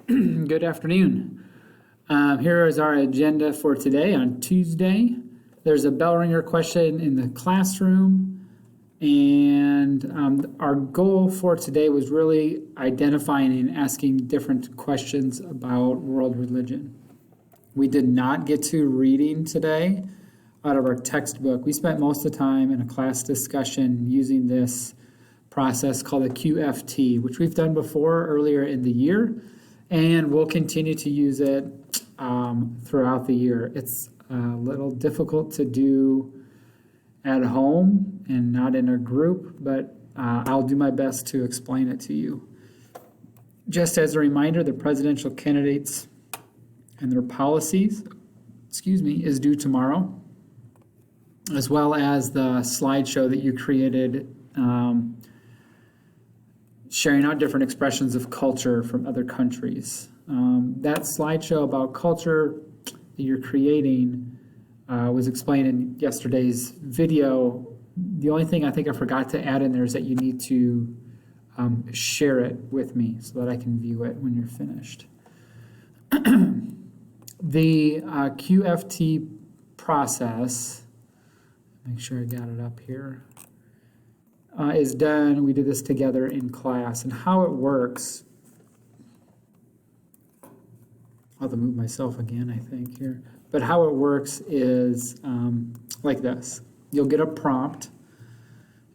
Good afternoon. Here is our agenda for today on Tuesday. There's a bell ringer question in the classroom, and our goal for today was really identifying and asking different questions about world religion. We did not get to reading today out of our textbook. We spent most of the time in a class discussion using this process called a QFT, which we've done before earlier in the year, and we'll continue to use it throughout the year. It's a little difficult to do at home and not in a group, but I'll do my best to explain it to you. Just as a reminder, the presidential candidates and their policies, is due tomorrow, as well as the slideshow that you created sharing out different expressions of culture from other countries. That slideshow about culture that you're creating was explained in yesterday's video. The only thing I think I forgot to add in there is that you need to share it with me so that I can view it when you're finished. The QFT process, make sure I got it up here, is done. We did this together in class, and how it works, I'll have to move myself again, I think, here. But how it works is like this. You'll get a prompt.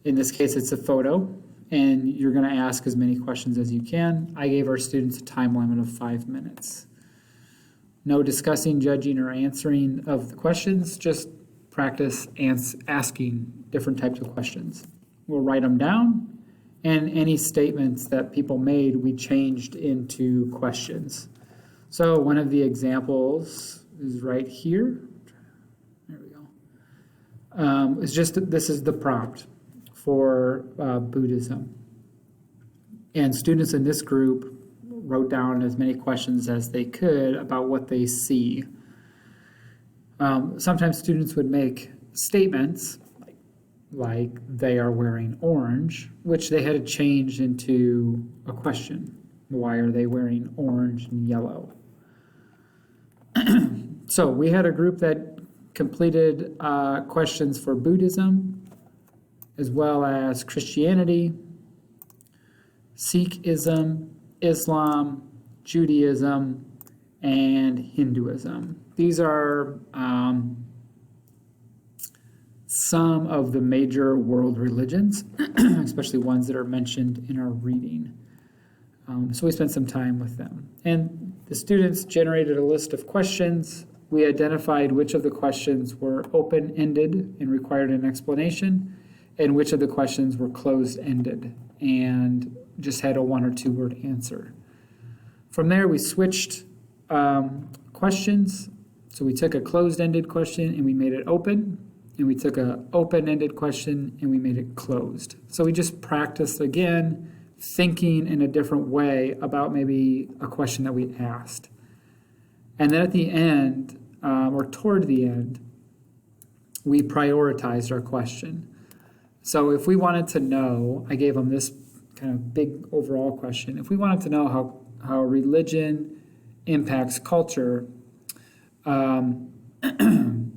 In this case, it's a photo, and you're going to ask as many questions as you can. I gave our students a time limit of 5 minutes. No discussing, judging, or answering of the questions, just practice asking different types of questions. We'll write them down, and any statements that people made, we changed into questions. So one of the examples is right here. There we go. This is the prompt for Buddhism. And students in this group wrote down as many questions as they could about what they see. Sometimes students would make statements like they are wearing orange, which they had to change into a question. Why are they wearing orange and yellow? So we had a group that completed questions for Buddhism, as well as Christianity, Sikhism, Islam, Judaism, and Hinduism. These are some of the major world religions, especially ones that are mentioned in our reading. So we spent some time with them. And the students generated a list of questions. We identified which of the questions were open-ended and required an explanation, and which of the questions were closed-ended and just had a 1 or 2 word answer. From there, we switched questions. So we took a closed-ended question and we made it open, and we took an open-ended question and we made it closed. So we just practiced again, thinking in a different way about maybe a question that we asked. And then at the end, or toward the end, we prioritized our question. So if we wanted to know, I gave them this kind of big overall question. If we wanted to know how religion impacts culture,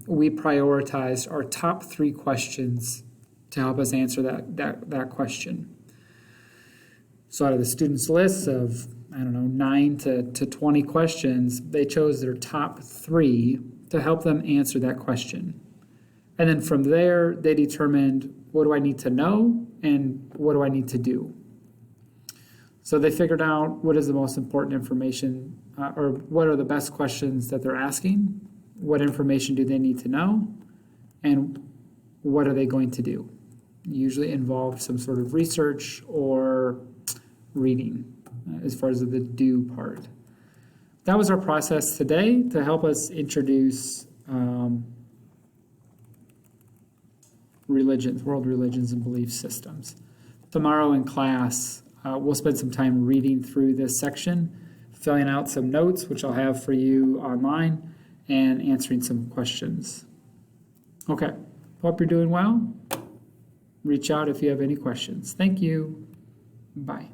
we prioritized our top 3 questions to help us answer that question. So out of the students' list of, 9 to 20 questions, they chose their top 3 to help them answer that question. And then from there, they determined, what do I need to know and what do I need to do? So they figured out what is the most important information, or what are the best questions that they're asking, what information do they need to know, and what are they going to do? Usually involve some sort of research or reading as far as the do part. That was our process today to help us introduce religions, world religions and belief systems. Tomorrow in class, we'll spend some time reading through this section, filling out some notes, which I'll have for you online, and answering some questions. Okay, hope you're doing well. Reach out if you have any questions. Thank you. Bye.